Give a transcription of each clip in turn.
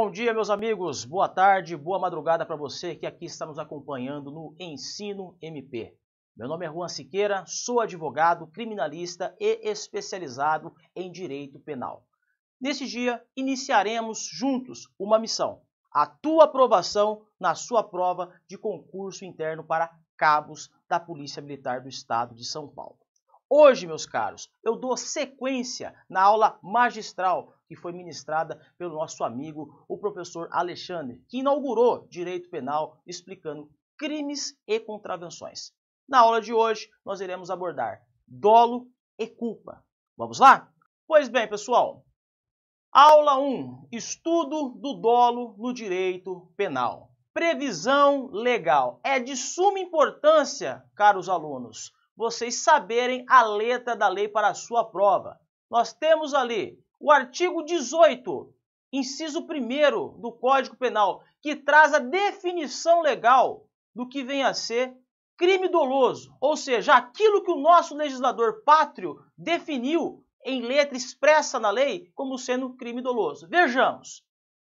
Bom dia, meus amigos. Boa tarde, boa madrugada para você que aqui está nos acompanhando no Ensino MP. Meu nome é Juan Siqueira, sou advogado, criminalista e especializado em direito penal. Nesse dia, iniciaremos juntos uma missão: a tua aprovação na sua prova de concurso interno para cabos da Polícia Militar do Estado de São Paulo. Hoje, meus caros, eu dou sequência na aula magistral que foi ministrada pelo nosso amigo, o professor Alexandre, que inaugurou Direito Penal explicando crimes e contravenções. Na aula de hoje, nós iremos abordar dolo e culpa. Vamos lá? Pois bem, pessoal, aula 1, estudo do dolo no direito penal. Previsão legal. É de suma importância, caros alunos, vocês saberem a letra da lei para a sua prova. Nós temos ali o artigo 18, inciso 1º do Código Penal, que traz a definição legal do que vem a ser crime doloso, ou seja, aquilo que o nosso legislador pátrio definiu em letra expressa na lei como sendo crime doloso. Vejamos,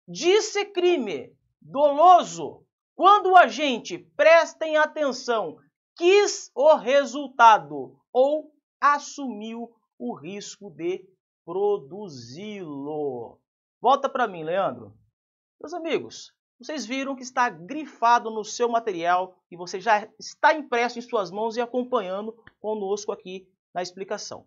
diz-se crime doloso quando o agente, prestem atenção, quis o resultado ou assumiu o risco de produzi-lo. Volta para mim, Leandro. Meus amigos, vocês viram que está grifado no seu material e você já está impresso em suas mãos e acompanhando conosco aqui na explicação.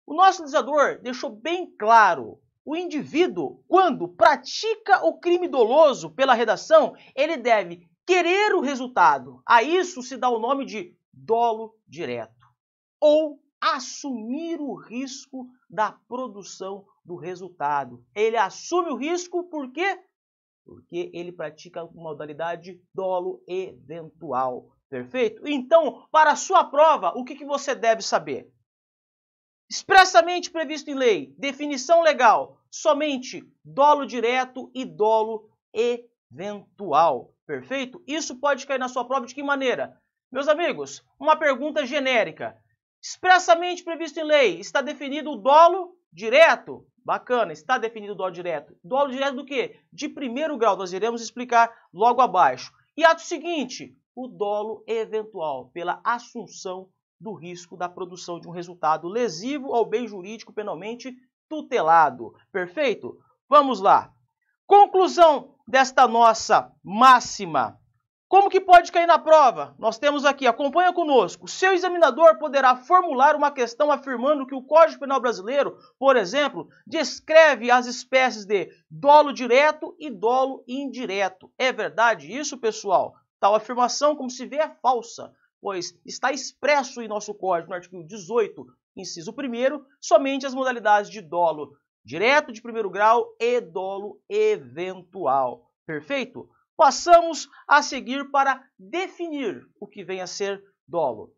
O nosso legislador deixou bem claro: o indivíduo, quando pratica o crime doloso pela redação, ele deve querer o resultado. A isso se dá o nome de dolo direto, ou assumir o risco da produção do resultado. Ele assume o risco por quê? Porque ele pratica a modalidade dolo eventual. Perfeito? Então, para a sua prova, o que você deve saber? Expressamente previsto em lei, definição legal, somente dolo direto e dolo eventual. Perfeito? Isso pode cair na sua prova de que maneira? Meus amigos, uma pergunta genérica. Expressamente previsto em lei, está definido o dolo direto? Bacana, está definido o dolo direto. Dolo direto do quê? De primeiro grau, nós iremos explicar logo abaixo. E ato seguinte, o dolo eventual, pela assunção do risco da produção de um resultado lesivo ao bem jurídico penalmente tutelado. Perfeito? Vamos lá. Conclusão desta nossa máxima. Como que pode cair na prova? Nós temos aqui, acompanha conosco. Seu examinador poderá formular uma questão afirmando que o Código Penal brasileiro, por exemplo, descreve as espécies de dolo direto e dolo indireto. É verdade isso, pessoal? Tal afirmação, como se vê, é falsa, pois está expresso em nosso Código, no artigo 18, inciso 1º, somente as modalidades de dolo direto de primeiro grau e dolo eventual. Perfeito? Passamos a seguir para definir o que vem a ser dolo.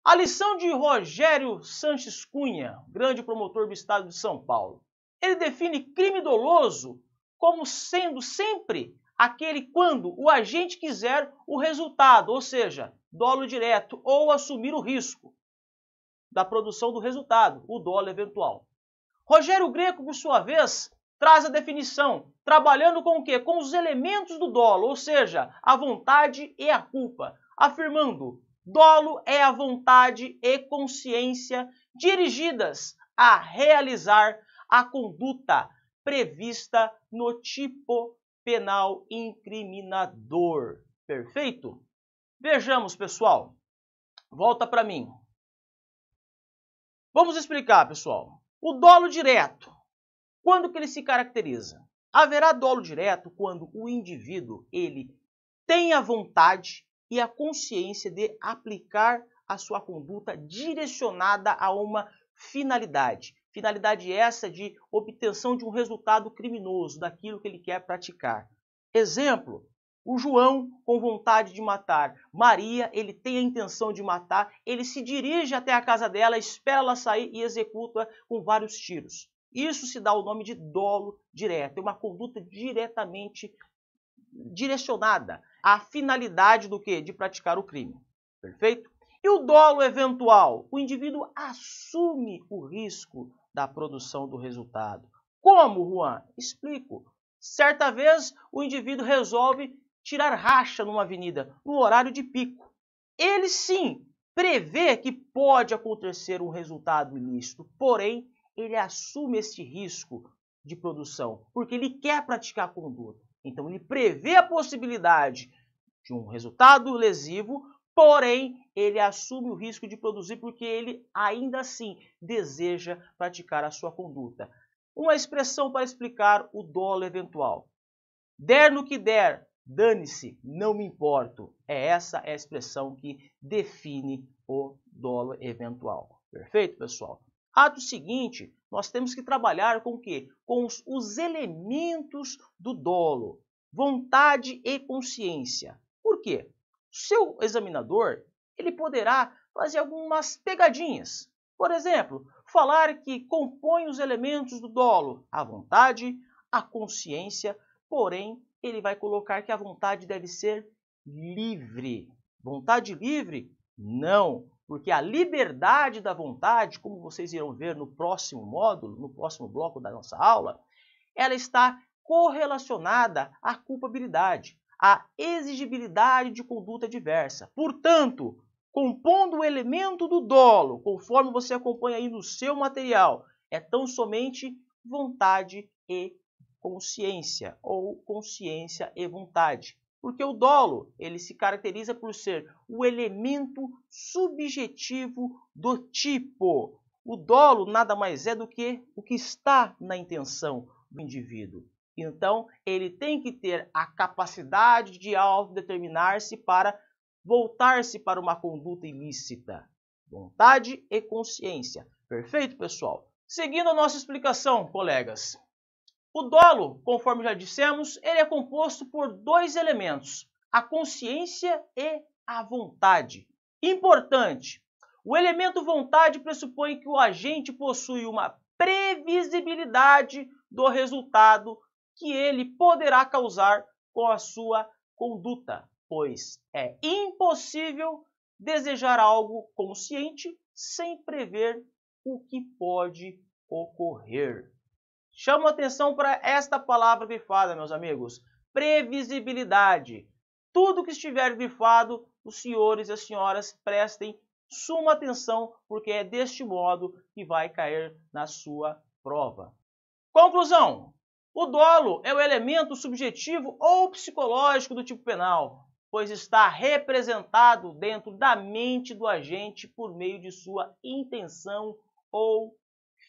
A lição de Rogério Sanches Cunha, grande promotor do Estado de São Paulo. Ele define crime doloso como sendo sempre aquele quando o agente quiser o resultado, ou seja, dolo direto, ou assumir o risco da produção do resultado, o dolo eventual. Rogério Greco, por sua vez, traz a definição, trabalhando com o quê? Com os elementos do dolo, ou seja, a vontade e a culpa, afirmando: dolo é a vontade e consciência dirigidas a realizar a conduta prevista no tipo penal incriminador. Perfeito? Vejamos, pessoal. Volta para mim. Vamos explicar, pessoal. O dolo direto, quando que ele se caracteriza? Haverá dolo direto quando o indivíduo ele tem a vontade e a consciência de aplicar a sua conduta direcionada a uma finalidade. Finalidade essa de obtenção de um resultado criminoso, daquilo que ele quer praticar. Exemplo, o João com vontade de matar. Maria, ele tem a intenção de matar, ele se dirige até a casa dela, espera ela sair e executa com vários tiros. Isso se dá o nome de dolo direto, é uma conduta diretamente direcionada à finalidade do quê? De praticar o crime. Perfeito? E o dolo eventual? O indivíduo assume o risco da produção do resultado. Como, Juan? Explico. Certa vez, o indivíduo resolve tirar racha numa avenida, no horário de pico. Ele sim prevê que pode acontecer um resultado ilícito, porém, ele assume esse risco de produção, porque ele quer praticar a conduta. Então, ele prevê a possibilidade de um resultado lesivo, porém, ele assume o risco de produzir porque ele ainda assim deseja praticar a sua conduta. Uma expressão para explicar o dolo eventual. Der no que der, dane-se, não me importo. Essa é a expressão que define o dolo eventual. Perfeito, pessoal? Ato seguinte, nós temos que trabalhar com o quê? Com os elementos do dolo. Vontade e consciência. Por quê? O seu examinador, ele poderá fazer algumas pegadinhas. Por exemplo, falar que compõe os elementos do dolo a vontade, a consciência, porém, ele vai colocar que a vontade deve ser livre. Vontade livre? Não, porque a liberdade da vontade, como vocês irão ver no próximo módulo, no próximo bloco da nossa aula, ela está correlacionada à culpabilidade, à exigibilidade de conduta diversa. Portanto, compondo o elemento do dolo, conforme você acompanha aí no seu material, é tão somente vontade e consciência, ou consciência e vontade. Porque o dolo, ele se caracteriza por ser o elemento subjetivo do tipo. O dolo nada mais é do que o que está na intenção do indivíduo. Então, ele tem que ter a capacidade de autodeterminar-se para voltar-se para uma conduta ilícita. Vontade e consciência. Perfeito, pessoal? Seguindo a nossa explicação, colegas. O dolo, conforme já dissemos, ele é composto por dois elementos, a consciência e a vontade. Importante, o elemento vontade pressupõe que o agente possui uma previsibilidade do resultado que ele poderá causar com a sua conduta, pois é impossível desejar algo consciente sem prever o que pode ocorrer. Chamo a atenção para esta palavra grifada, meus amigos. Previsibilidade. Tudo que estiver grifado, os senhores e as senhoras prestem suma atenção, porque é deste modo que vai cair na sua prova. Conclusão. O dolo é o elemento subjetivo ou psicológico do tipo penal, pois está representado dentro da mente do agente por meio de sua intenção ou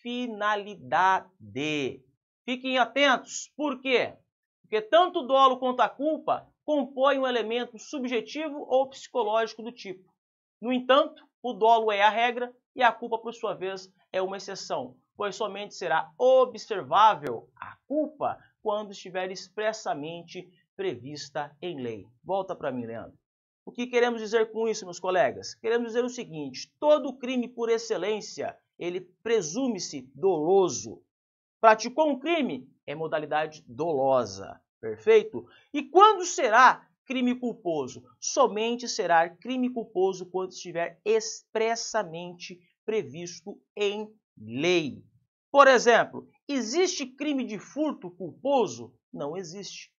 finalidade. Fiquem atentos, por quê? Porque tanto o dolo quanto a culpa compõem um elemento subjetivo ou psicológico do tipo. No entanto, o dolo é a regra e a culpa, por sua vez, é uma exceção, pois somente será observável a culpa quando estiver expressamente prevista em lei. Volta para mim, Leandro. O que queremos dizer com isso, meus colegas? Queremos dizer o seguinte: todo crime por excelência, ele presume-se doloso. Praticou um crime, é modalidade dolosa, perfeito? E quando será crime culposo? Somente será crime culposo quando estiver expressamente previsto em lei. Por exemplo, existe crime de furto culposo? Não existe.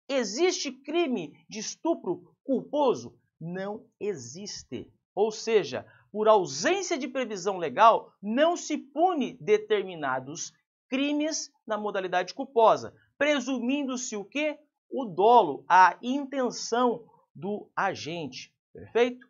Existe crime de estupro culposo? Não existe. Ou seja, por ausência de previsão legal, não se pune determinados crimes na modalidade culposa, presumindo-se o quê? O dolo, a intenção do agente. Perfeito?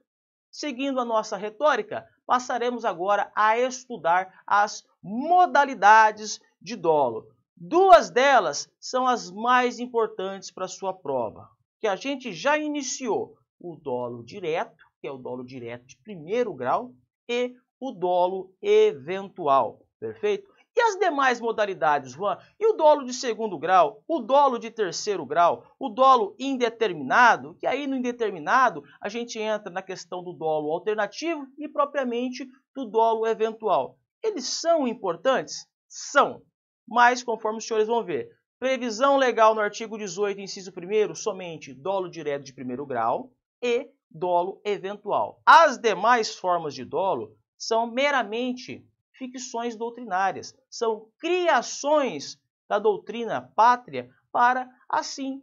Seguindo a nossa retórica, passaremos agora a estudar as modalidades de dolo. Duas delas são as mais importantes para a sua prova, que a gente já iniciou: o dolo direto, que é o dolo direto de primeiro grau, e o dolo eventual. Perfeito? E as demais modalidades, Juan? E o dolo de segundo grau, o dolo de terceiro grau, o dolo indeterminado, que aí no indeterminado a gente entra na questão do dolo alternativo e propriamente do dolo eventual. Eles são importantes? São, mas conforme os senhores vão ver, previsão legal no artigo 18, inciso 1º, somente dolo direto de primeiro grau e dolo eventual. As demais formas de dolo são meramente ficções doutrinárias, são criações da doutrina pátria para, assim,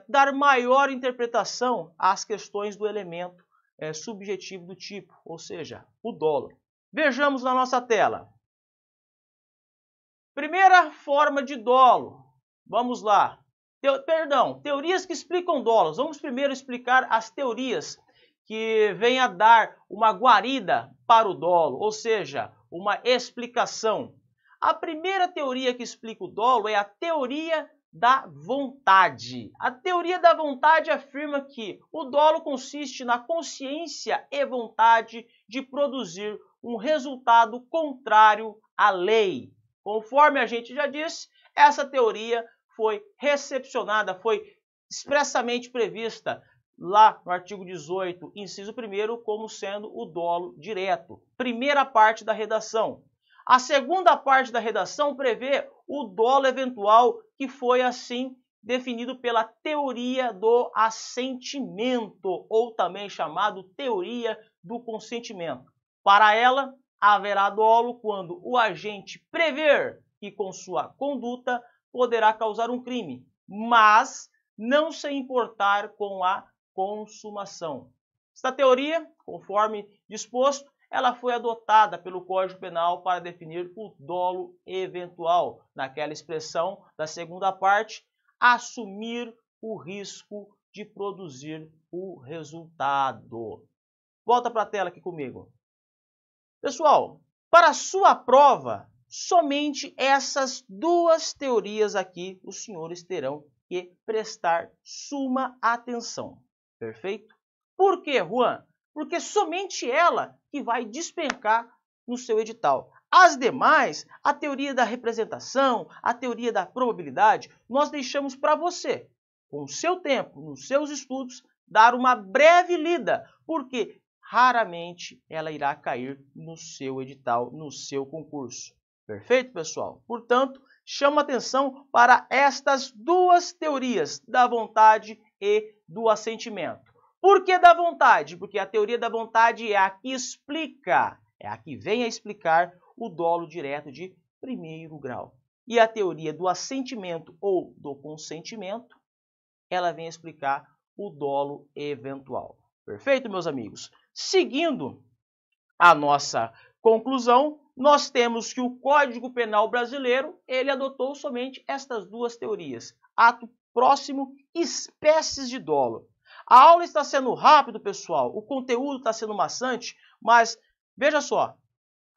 dar maior interpretação às questões do elemento subjetivo do tipo, ou seja, o dolo. Vejamos na nossa tela. Primeira forma de dolo. Vamos lá. Teorias que explicam dolos. Vamos primeiro explicar as teorias que vêm a dar uma guarida para o dolo, ou seja, uma explicação. A primeira teoria que explica o dolo é a teoria da vontade. A teoria da vontade afirma que o dolo consiste na consciência e vontade de produzir um resultado contrário à lei. Conforme a gente já disse, essa teoria foi recepcionada, foi expressamente prevista lá no artigo 18, inciso 1º, como sendo o dolo direto. Primeira parte da redação. A segunda parte da redação prevê o dolo eventual, que foi assim definido pela teoria do assentimento, ou também chamado teoria do consentimento. Para ela, haverá dolo quando o agente prever que com sua conduta poderá causar um crime, mas não se importar com a consumação. Esta teoria, conforme disposto, ela foi adotada pelo Código Penal para definir o dolo eventual, naquela expressão da segunda parte, assumir o risco de produzir o resultado. Volta para a tela aqui comigo. Pessoal, para a sua prova, somente essas duas teorias aqui os senhores terão que prestar suma atenção. Perfeito? Por quê, Juan? Porque somente ela que vai despencar no seu edital. As demais, a teoria da representação, a teoria da probabilidade, nós deixamos para você, com o seu tempo, nos seus estudos, dar uma breve lida, porque raramente ela irá cair no seu edital, no seu concurso. Perfeito, pessoal? Portanto, chamo atenção para estas duas teorias, da vontade e do assentimento. Por que da vontade? Porque a teoria da vontade é a que explica, é a que vem a explicar o dolo direto de primeiro grau. E a teoria do assentimento ou do consentimento, ela vem a explicar o dolo eventual. Perfeito, meus amigos? Seguindo a nossa conclusão, nós temos que o Código Penal brasileiro, ele adotou somente estas duas teorias. Ato próximo, espécies de dolo. A aula está sendo rápido, pessoal, o conteúdo está sendo maçante, mas veja só,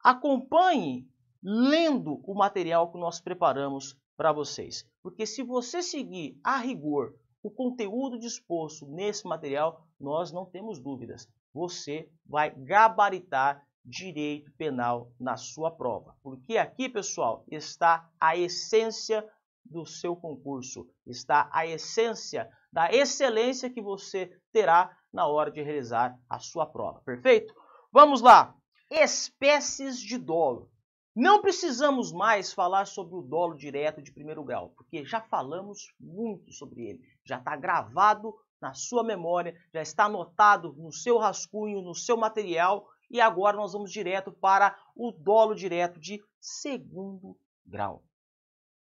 acompanhe lendo o material que nós preparamos para vocês. Porque se você seguir a rigor o conteúdo disposto nesse material, nós não temos dúvidas. Você vai gabaritar direito penal na sua prova. Porque aqui, pessoal, está a essência do seu concurso, está a essência da excelência que você terá na hora de realizar a sua prova. Perfeito? Vamos lá. Espécies de dolo. Não precisamos mais falar sobre o dolo direto de primeiro grau, porque já falamos muito sobre ele. Já está gravado na sua memória, já está anotado no seu rascunho, no seu material, e agora nós vamos direto para o dolo direto de segundo grau.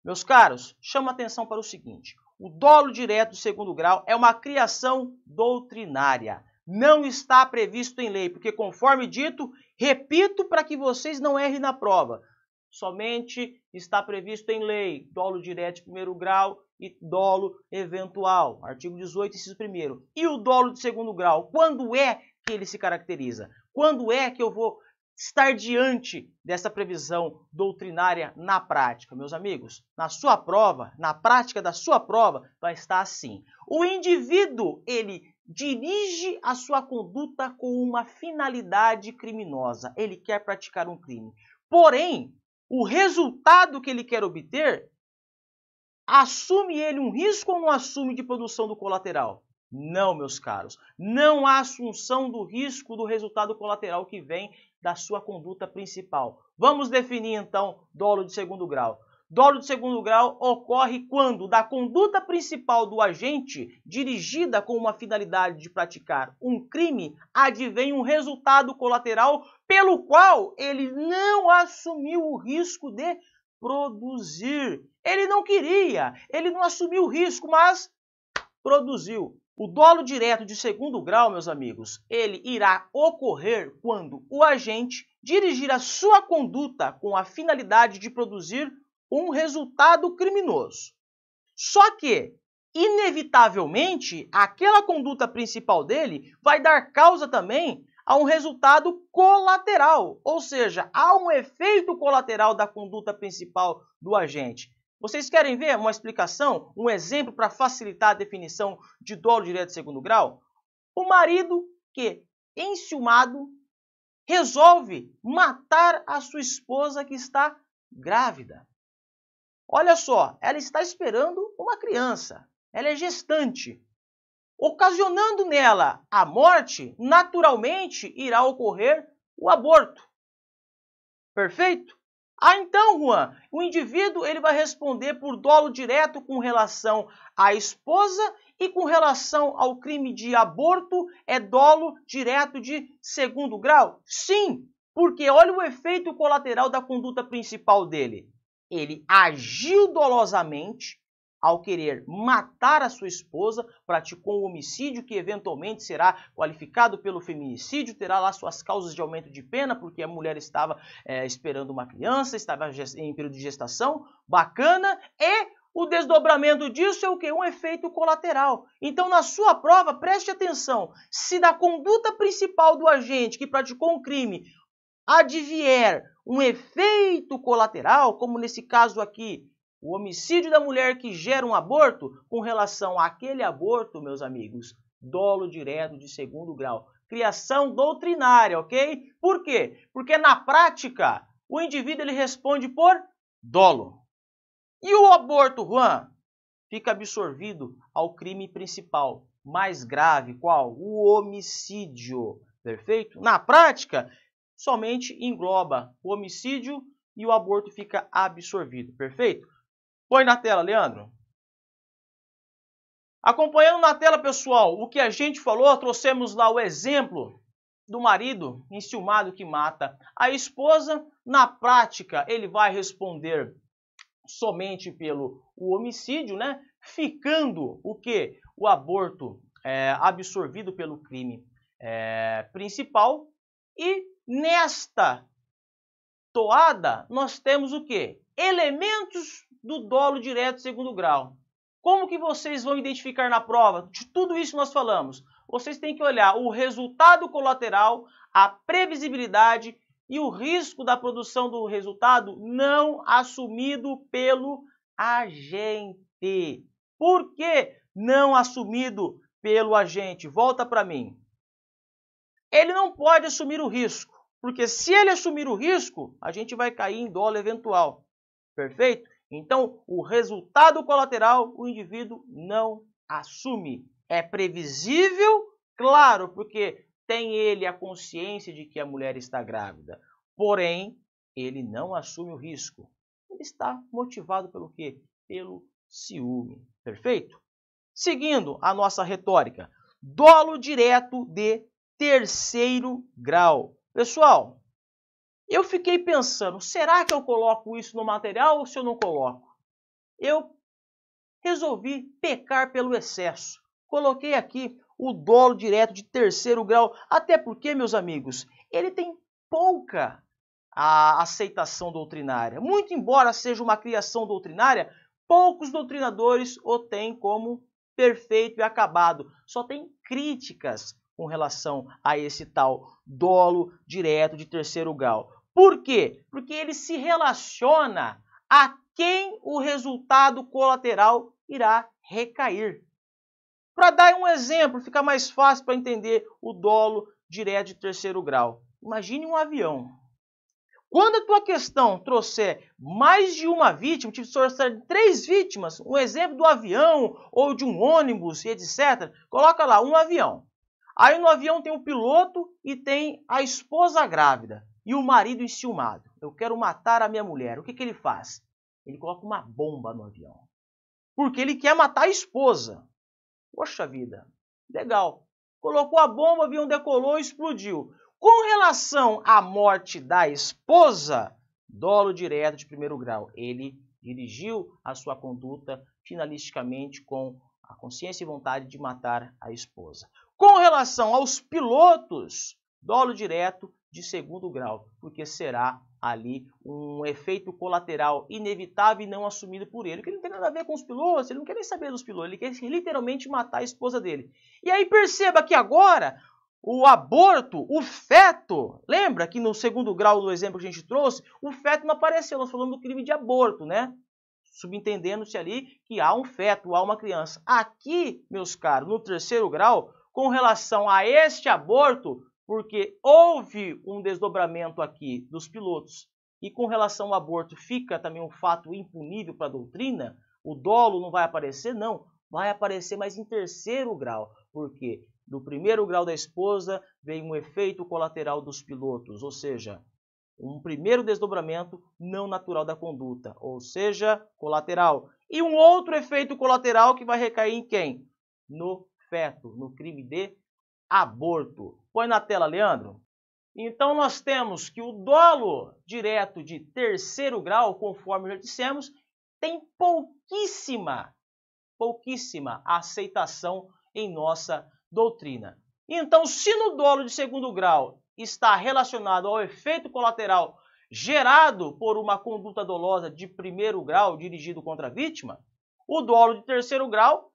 Meus caros, chamo a atenção para o seguinte: o dolo direto de segundo grau é uma criação doutrinária. Não está previsto em lei, porque conforme dito, repito para que vocês não errem na prova, somente está previsto em lei dolo direto de primeiro grau e dolo eventual, artigo 18, inciso 1º. E o dolo de segundo grau, quando é que ele se caracteriza? Quando é que eu vou estar diante dessa previsão doutrinária na prática? Meus amigos, na sua prova, na prática da sua prova, vai estar assim: o indivíduo, ele dirige a sua conduta com uma finalidade criminosa. Ele quer praticar um crime. Porém, o resultado que ele quer obter, assume ele um risco ou não assume de produção do colateral? Não, meus caros. Não há assunção do risco do resultado colateral que vem da sua conduta principal. Vamos definir, então, dolo de segundo grau. Dolo de segundo grau ocorre quando, da conduta principal do agente, dirigida com uma finalidade de praticar um crime, advém um resultado colateral pelo qual ele não assumiu o risco de produzir. Ele não queria, ele não assumiu o risco, mas produziu. O dolo direto de segundo grau, meus amigos, ele irá ocorrer quando o agente dirigir a sua conduta com a finalidade de produzir um resultado criminoso. Só que, inevitavelmente, aquela conduta principal dele vai dar causa também a um resultado colateral, ou seja, há um efeito colateral da conduta principal do agente. Vocês querem ver uma explicação, um exemplo para facilitar a definição de dolo direto de segundo grau? O marido que, enciumado, resolve matar a sua esposa que está grávida. Olha só, ela está esperando uma criança, ela é gestante. Ocasionando nela a morte, naturalmente irá ocorrer o aborto. Perfeito? Então, Juan, o indivíduo ele vai responder por dolo direto com relação à esposa e com relação ao crime de aborto é dolo direto de segundo grau? Sim, porque olha o efeito colateral da conduta principal dele. Ele agiu dolosamente ao querer matar a sua esposa, praticou um homicídio que eventualmente será qualificado pelo feminicídio, terá lá suas causas de aumento de pena, porque a mulher estava esperando uma criança, estava em período de gestação, bacana, e o desdobramento disso é o quê? Um efeito colateral. Então, na sua prova, preste atenção, se da conduta principal do agente que praticou um crime advier um efeito colateral, como nesse caso aqui, o homicídio da mulher que gera um aborto, com relação àquele aborto, meus amigos, dolo direto de segundo grau. Criação doutrinária, ok? Por quê? Porque na prática, o indivíduo ele responde por dolo. E o aborto, Juan, fica absorvido ao crime principal, mais grave, qual? O homicídio, perfeito? Na prática, somente engloba o homicídio e o aborto fica absorvido, perfeito? Põe na tela, Leandro. Acompanhando na tela, pessoal, o que a gente falou, trouxemos lá o exemplo do marido enciumado que mata a esposa. Na prática, ele vai responder somente pelo homicídio, né? Ficando o quê? O aborto absorvido pelo crime principal. E nesta toada, nós temos o quê? Elementos do dolo direto segundo grau. Como que vocês vão identificar na prova? De tudo isso nós falamos. Vocês têm que olhar o resultado colateral, a previsibilidade e o risco da produção do resultado não assumido pelo agente. Por que não assumido pelo agente? Volta para mim. Ele não pode assumir o risco, porque se ele assumir o risco, a gente vai cair em dolo eventual. Perfeito? Então, o resultado colateral, o indivíduo não assume. É previsível, claro, porque tem ele a consciência de que a mulher está grávida. Porém, ele não assume o risco. Ele está motivado pelo quê? Pelo ciúme. Perfeito? Seguindo a nossa retórica. Dolo direto de terceiro grau. Pessoal, eu fiquei pensando, será que eu coloco isso no material ou se eu não coloco? Eu resolvi pecar pelo excesso. Coloquei aqui o dolo direto de terceiro grau, até porque, meus amigos, ele tem pouca aceitação doutrinária. Muito embora seja uma criação doutrinária, poucos doutrinadores o têm como perfeito e acabado. Só tem críticas com relação a esse tal dolo direto de terceiro grau. Por quê? Porque ele se relaciona a quem o resultado colateral irá recair. Para dar um exemplo, fica mais fácil para entender o dolo direto de terceiro grau. Imagine um avião. Quando a tua questão trouxer mais de uma vítima, te trouxer 3 vítimas, um exemplo do avião ou de um ônibus, etc., coloca lá um avião. Aí no avião tem o piloto e tem a esposa grávida e o marido enciumado. Eu quero matar a minha mulher. O que ele faz? Ele coloca uma bomba no avião. Porque ele quer matar a esposa. Poxa vida, legal. Colocou a bomba, o avião decolou e explodiu. Com relação à morte da esposa, Dolo direto de primeiro grau. Ele dirigiu a sua conduta finalisticamente com a consciência e vontade de matar a esposa. Com relação aos pilotos, dolo direto de segundo grau, porque será ali um efeito colateral inevitável e não assumido por ele, que ele não tem nada a ver com os pilotos, ele não quer nem saber dos pilotos, ele quer literalmente matar a esposa dele. E aí perceba que agora o aborto, o feto, lembra que no segundo grau do exemplo que a gente trouxe, o feto não apareceu, nós falamos do crime de aborto, né? Subentendendo-se ali que há um feto, há uma criança. Aqui, meus caros, no terceiro grau, com relação a este aborto, porque houve um desdobramento aqui dos pilotos, e com relação ao aborto fica também um fato impunível para a doutrina, o dolo não vai aparecer? Não, vai aparecer, mas em terceiro grau, porque do primeiro grau da esposa vem um efeito colateral dos pilotos, ou seja, um primeiro desdobramento não natural da conduta, ou seja, colateral. E um outro efeito colateral que vai recair em quem? No feto, no crime de aborto. Põe na tela, Leandro. Então, nós temos que o dolo direto de terceiro grau, conforme já dissemos, tem pouquíssima aceitação em nossa doutrina. Então, se no dolo de segundo grau está relacionado ao efeito colateral gerado por uma conduta dolosa de primeiro grau dirigido contra a vítima, o dolo de terceiro grau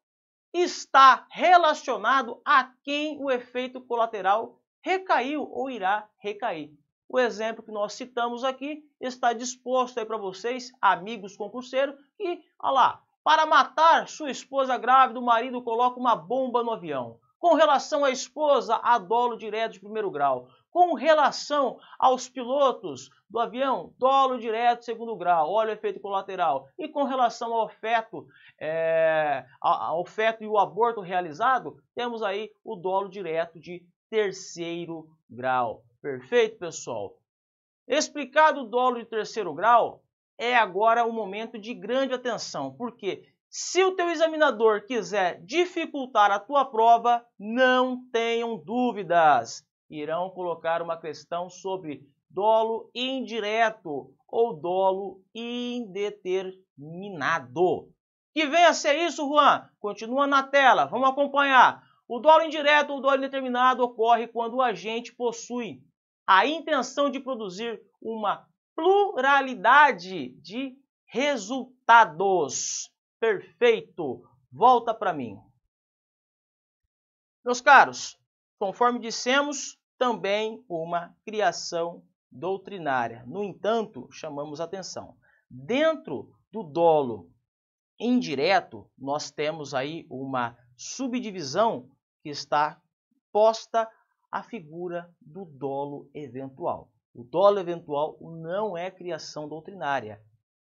está relacionado a quem o efeito colateral recaiu ou irá recair. O exemplo que nós citamos aqui está disposto aí para vocês, amigos concurseiros, que, olha lá, para matar sua esposa grávida, o marido coloca uma bomba no avião. Com relação à esposa, há dolo direto de primeiro grau. Com relação aos pilotos do avião, dolo direto de segundo grau, olha o efeito colateral. E com relação ao feto, ao feto e o aborto realizado, temos aí o dolo direto de terceiro grau. Perfeito, pessoal? Explicado o dolo de terceiro grau, é agora um momento de grande atenção, porque se o teu examinador quiser dificultar a tua prova, não tenham dúvidas. Irão colocar uma questão sobre dolo indireto ou dolo indeterminado. Que venha a ser isso, Juan. Continua na tela, vamos acompanhar. O dolo indireto ou dolo indeterminado ocorre quando o agente possui a intenção de produzir uma pluralidade de resultados. Perfeito. Volta para mim. Meus caros, conforme dissemos, também uma criação doutrinária. No entanto, chamamos atenção. Dentro do dolo indireto, nós temos aí uma subdivisão que está posta a figura do dolo eventual. O dolo eventual não é criação doutrinária.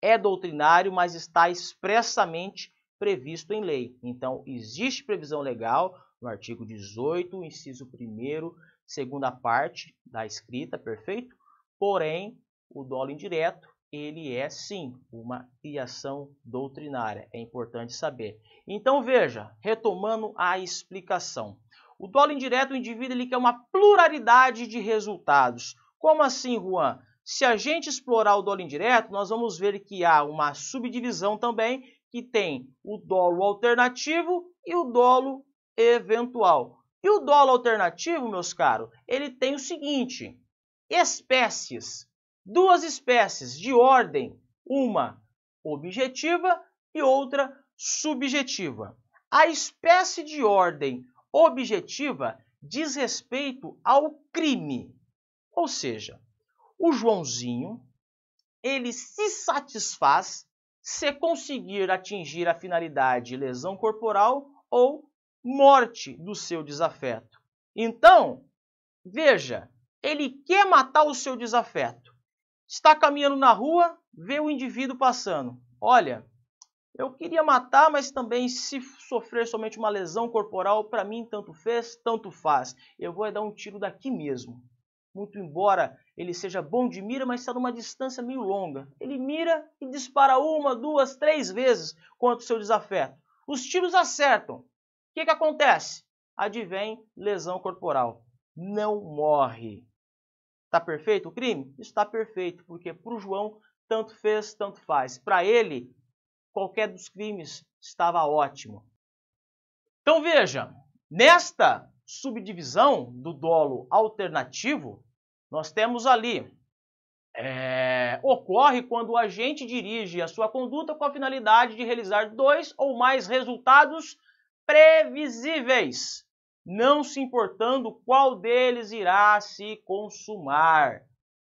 É doutrinário, mas está expressamente previsto em lei. Então, existe previsão legal no artigo 18, inciso 1º, segunda parte da escrita, perfeito? Porém, o dolo indireto, ele é sim uma criação doutrinária. É importante saber. Então, veja, retomando a explicação. O dolo indireto, o indivíduo ele quer uma pluralidade de resultados. Como assim, Juan? Se a gente explorar o dolo indireto, nós vamos ver que há uma subdivisão também que tem o dolo alternativo e o dolo eventual. E o dolo alternativo, meus caros, ele tem o seguinte: espécies, duas espécies de ordem, uma objetiva e outra subjetiva. A espécie de ordem objetiva diz respeito ao crime, ou seja, o Joãozinho, ele se satisfaz se conseguir atingir a finalidade de lesão corporal ou morte do seu desafeto. Então, veja, ele quer matar o seu desafeto. Está caminhando na rua, vê o indivíduo passando. Olha, eu queria matar, mas também se sofrer somente uma lesão corporal, para mim tanto fez, tanto faz. Eu vou dar um tiro daqui mesmo. Muito embora ele seja bom de mira, mas está numa distância meio longa. Ele mira e dispara 1, 2, 3 vezes contra o seu desafeto. Os tiros acertam. O que acontece? Advém lesão corporal. Não morre. Está perfeito o crime? Está perfeito, porque para o João, tanto fez, tanto faz. Para ele, qualquer dos crimes estava ótimo. Então veja, nesta subdivisão do dolo alternativo, nós temos ali, ocorre quando o agente dirige a sua conduta com a finalidade de realizar 2 ou mais resultados previsíveis, não se importando qual deles irá se consumar.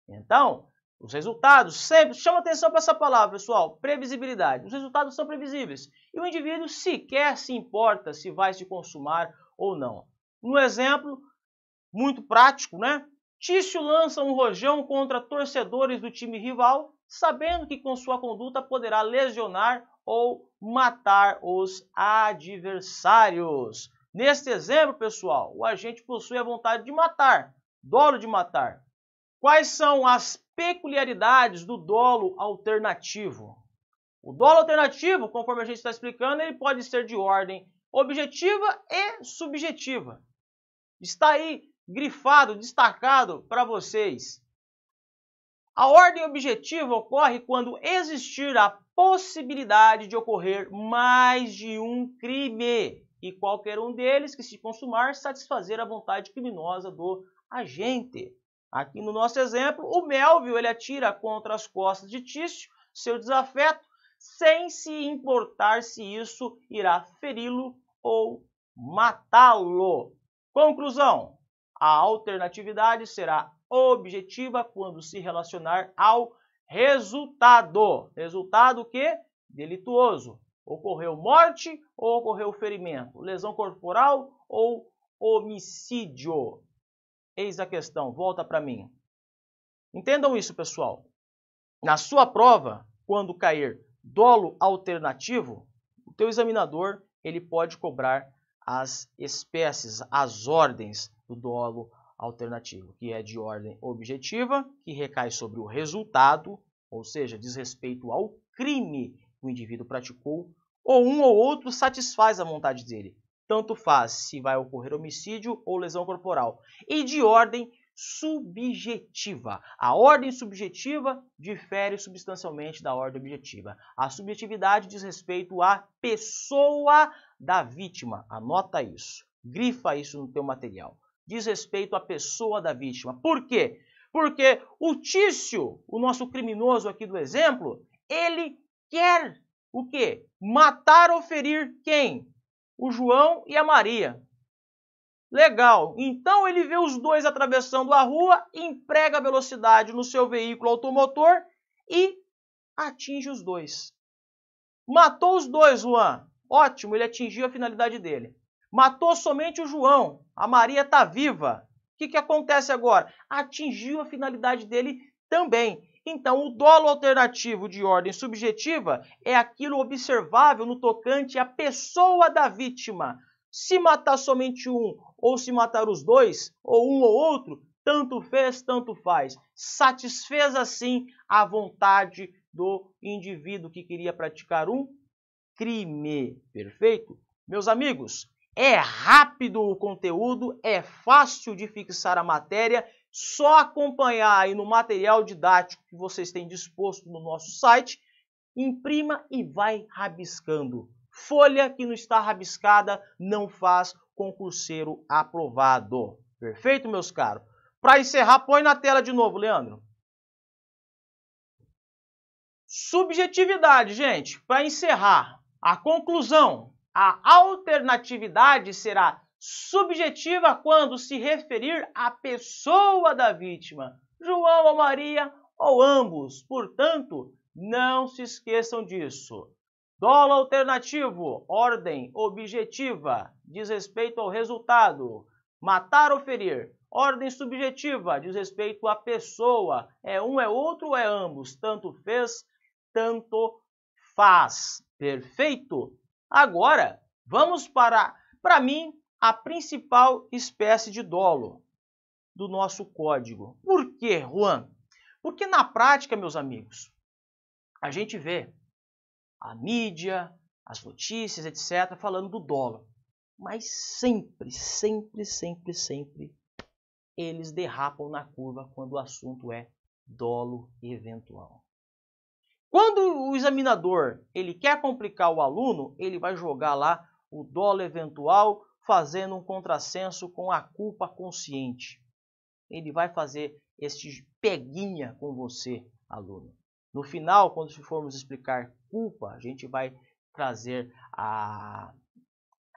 Então, os resultados, sempre chama atenção para essa palavra, pessoal, previsibilidade. Os resultados são previsíveis e o indivíduo sequer se importa se vai se consumar ou não. No exemplo, muito prático, né? Tício lança um rojão contra torcedores do time rival, sabendo que com sua conduta poderá lesionar ou matar os adversários. Neste exemplo, pessoal, o agente possui a vontade de matar, dolo de matar. Quais são as peculiaridades do dolo alternativo? O dolo alternativo, conforme a gente está explicando, ele pode ser de ordem objetiva e subjetiva. Está aí grifado, destacado para vocês. A ordem objetiva ocorre quando existir a possibilidade de ocorrer mais de um crime e qualquer um deles que se consumar satisfazer a vontade criminosa do agente. Aqui no nosso exemplo, o Melvio ele atira contra as costas de Tício, seu desafeto, sem se importar se isso irá feri-lo ou matá-lo. Conclusão: a alternatividade será objetiva quando se relacionar ao resultado. Resultado que? Delituoso. Ocorreu morte ou ocorreu ferimento? Lesão corporal ou homicídio? Eis a questão, volta para mim. Entendam isso, pessoal. Na sua prova, quando cair dolo alternativo, o teu examinador ele pode cobrar as espécies, as ordens do dolo alternativo, que é de ordem objetiva, que recai sobre o resultado, ou seja, diz respeito ao crime que o indivíduo praticou, ou um ou outro satisfaz a vontade dele. Tanto faz se vai ocorrer homicídio ou lesão corporal. E de ordem subjetiva. A ordem subjetiva difere substancialmente da ordem objetiva. A subjetividade diz respeito à pessoa da vítima. Anota isso. Grifa isso no teu material. Diz respeito à pessoa da vítima. Por quê? Porque o Tício, o nosso criminoso aqui do exemplo, ele quer o quê? Matar ou ferir quem? O João e a Maria. Legal. Então ele vê os dois atravessando a rua, emprega a velocidade no seu veículo automotor e atinge os dois. Matou os dois, Juan. Ótimo, ele atingiu a finalidade dele. Matou somente o João. A Maria está viva. O que acontece agora? Atingiu a finalidade dele também. Então, o dolo alternativo de ordem subjetiva é aquilo observável no tocante à pessoa da vítima. Se matar somente um, ou se matar os dois, ou um ou outro, tanto fez, tanto faz. Satisfez, assim, a vontade do indivíduo que queria praticar um crime. Perfeito? Meus amigos, é rápido o conteúdo, é fácil de fixar a matéria, só acompanhar aí no material didático que vocês têm disposto no nosso site, imprima e vai rabiscando. Folha que não está rabiscada não faz concurseiro aprovado. Perfeito, meus caros? Para encerrar, põe na tela de novo, Leandro. Subjetividade, gente. Para encerrar, a conclusão. A alternatividade será subjetiva quando se referir à pessoa da vítima, João ou Maria ou ambos. Portanto, não se esqueçam disso. Dolo alternativo, ordem objetiva, diz respeito ao resultado. Matar ou ferir, ordem subjetiva, diz respeito à pessoa. É um, é outro, é ambos. Tanto fez, tanto faz. Perfeito? Agora, vamos para mim, a principal espécie de dolo do nosso código. Por quê, Juan? Porque na prática, meus amigos, a gente vê a mídia, as notícias, etc., falando do dolo. Mas sempre eles derrapam na curva quando o assunto é dolo eventual. Quando o examinador ele quer complicar o aluno, ele vai jogar lá o dolo eventual fazendo um contrassenso com a culpa consciente. Ele vai fazer este peguinha com você, aluno. No final, quando formos explicar culpa, a gente vai trazer a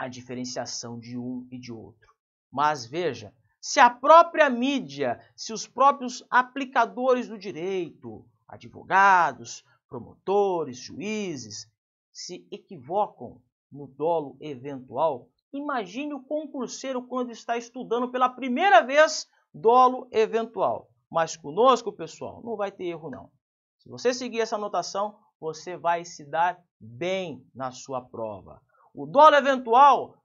diferenciação de um e de outro. Mas veja, se a própria mídia, se os próprios aplicadores do direito, advogados, promotores, juízes, se equivocam no dolo eventual, imagine o concurseiro quando está estudando pela primeira vez dolo eventual. Mas conosco, pessoal, não vai ter erro não. Se você seguir essa anotação, você vai se dar bem na sua prova. O dolo eventual,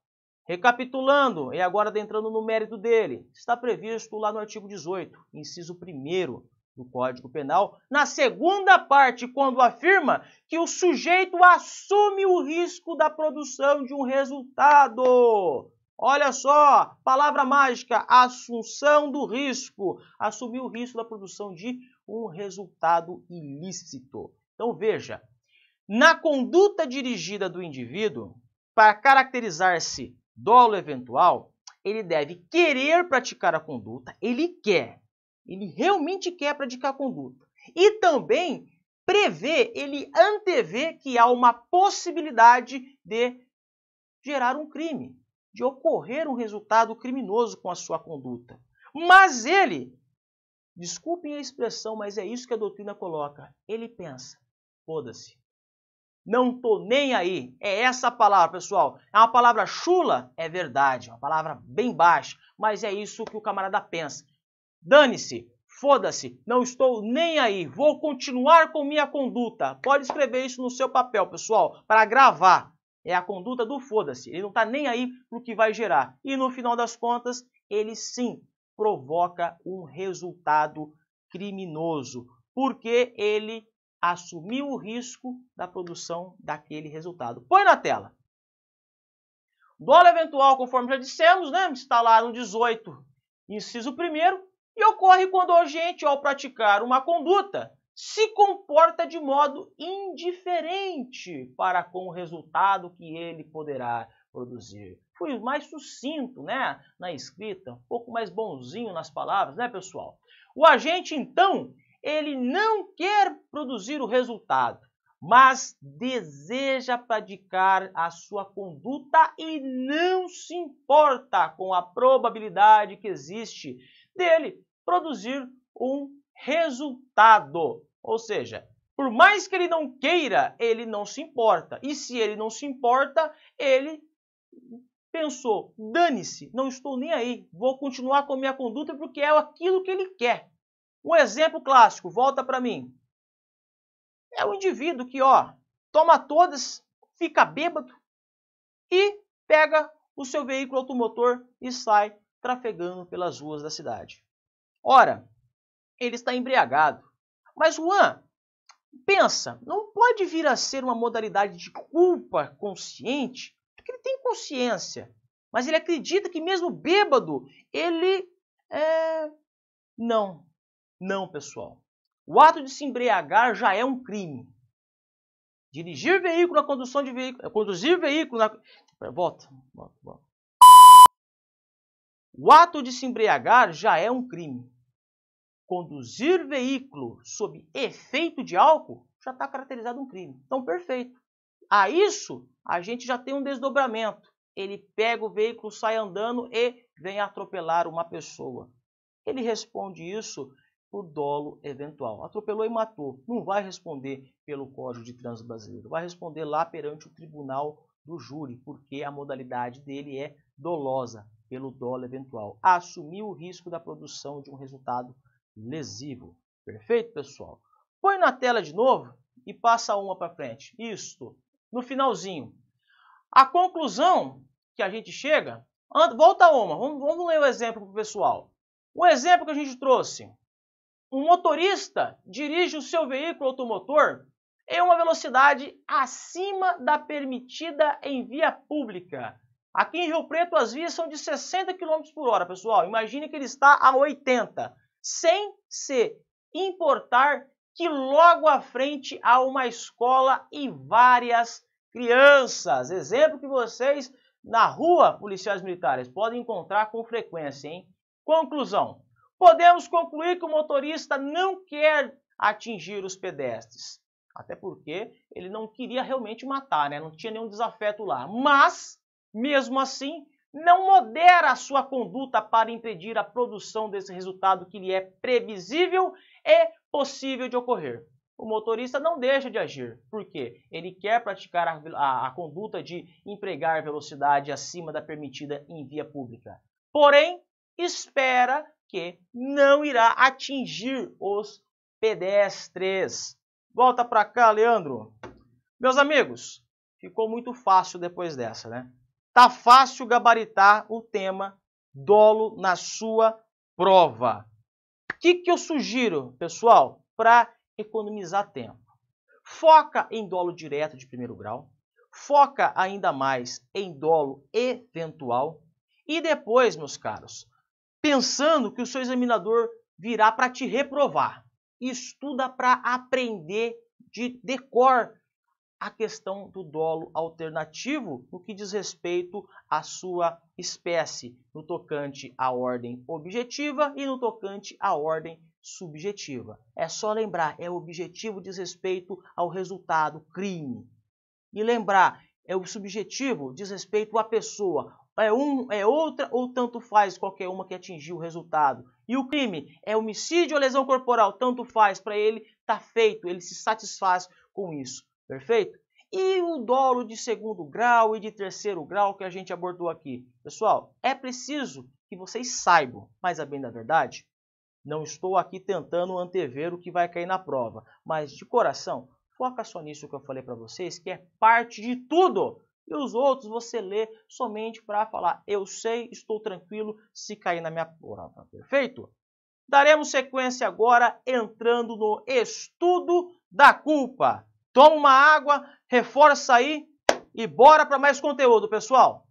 recapitulando e agora adentrando no mérito dele, está previsto lá no artigo 18, inciso 1º do Código Penal, na segunda parte, quando afirma que o sujeito assume o risco da produção de um resultado. Olha só, palavra mágica, assunção do risco. Assumir o risco da produção de um resultado ilícito. Então veja, na conduta dirigida do indivíduo, para caracterizar-se dolo eventual, ele deve querer praticar a conduta, ele realmente quer praticar a conduta. E também prevê, ele antevê que há uma possibilidade de gerar um crime, de ocorrer um resultado criminoso com a sua conduta. Mas ele, desculpem a expressão, mas é isso que a doutrina coloca, ele pensa, foda-se, não tô nem aí. É essa a palavra, pessoal. É uma palavra chula? É verdade, é uma palavra bem baixa, mas é isso que o camarada pensa. Dane-se, foda-se, não estou nem aí, vou continuar com minha conduta. Pode escrever isso no seu papel, pessoal, para gravar. É a conduta do foda-se, ele não está nem aí para o que vai gerar. E no final das contas, ele sim provoca um resultado criminoso, porque ele assumiu o risco da produção daquele resultado. Põe na tela. Dolo eventual, conforme já dissemos, né? Está lá no 18, inciso 1º, e ocorre quando o agente, ao praticar uma conduta, se comporta de modo indiferente para com o resultado que ele poderá produzir. Fui mais sucinto, né, na escrita, um pouco mais bonzinho nas palavras, né, pessoal? O agente, então, ele não quer produzir o resultado, mas deseja praticar a sua conduta e não se importa com a probabilidade que existe dele produzir um resultado. Ou seja, por mais que ele não queira, ele não se importa. E se ele não se importa, ele pensou, dane-se, não estou nem aí, vou continuar com a minha conduta porque é aquilo que ele quer. Um exemplo clássico, volta para mim. É o indivíduo que, toma todas, fica bêbado e pega o seu veículo automotor e sai trafegando pelas ruas da cidade. Ora, ele está embriagado. Mas, Juan, pensa, não pode vir a ser uma modalidade de culpa consciente, porque ele tem consciência. Mas ele acredita que mesmo bêbado, ele Não, pessoal. O ato de se embriagar já é um crime. Dirigir veículo na condução de veículo, conduzir veículo na... Volta. O ato de se embriagar já é um crime. Conduzir veículo sob efeito de álcool já está caracterizado um crime. Então, perfeito. A isso, a gente já tem um desdobramento. Ele pega o veículo, sai andando e vem atropelar uma pessoa. Ele responde isso por dolo eventual. Atropelou e matou. Não vai responder pelo Código de Trânsito Brasileiro. Vai responder lá perante o tribunal do júri, porque a modalidade dele é dolosa, pelo dolo eventual. Assumiu o risco da produção de um resultado lesivo. Perfeito, pessoal? Põe na tela de novo e passa uma para frente. Isto, no finalzinho. A conclusão que a gente chega... Volta uma. Vamos ler o exemplo para o pessoal. O exemplo que a gente trouxe. Um motorista dirige o seu veículo automotor em uma velocidade acima da permitida em via pública. Aqui em Rio Preto as vias são de 60 km por hora, pessoal. Imagine que ele está a 80, sem se importar que logo à frente há uma escola e várias crianças. Exemplo que vocês na rua, policiais militares, podem encontrar com frequência, hein? Conclusão. Podemos concluir que o motorista não quer atingir os pedestres. Até porque ele não queria realmente matar, né? Não tinha nenhum desafeto lá. Mas, mesmo assim, não modera a sua conduta para impedir a produção desse resultado que lhe é previsível e possível de ocorrer. O motorista não deixa de agir. Por quê? Ele quer praticar a conduta de empregar velocidade acima da permitida em via pública. Porém, espera que não irá atingir os pedestres. Volta para cá, Leandro. Meus amigos, ficou muito fácil depois dessa, né? Tá fácil gabaritar o tema dolo na sua prova. O que eu sugiro, pessoal, para economizar tempo? Foca em dolo direto de primeiro grau, foca ainda mais em dolo eventual e depois, meus caros, pensando que o seu examinador virá para te reprovar, estuda para aprender de decor a questão do dolo alternativo no que diz respeito à sua espécie, no tocante à ordem objetiva e no tocante à ordem subjetiva. É só lembrar, é objetivo diz respeito ao resultado, crime. E lembrar, é o subjetivo diz respeito à pessoa, é outra ou tanto faz qualquer uma que atingiu o resultado. E o crime é homicídio ou lesão corporal, tanto faz, para ele tá feito, ele se satisfaz com isso. Perfeito? E o dolo de segundo grau e de terceiro grau que a gente abordou aqui. Pessoal, é preciso que vocês saibam, mas a bem da verdade, não estou aqui tentando antever o que vai cair na prova, mas de coração, foca só nisso que eu falei para vocês, que é parte de tudo. E os outros você lê somente para falar, eu sei, estou tranquilo se cair na minha prova. Perfeito? Daremos sequência agora entrando no estudo da culpa. Toma uma água, reforça aí e bora para mais conteúdo, pessoal!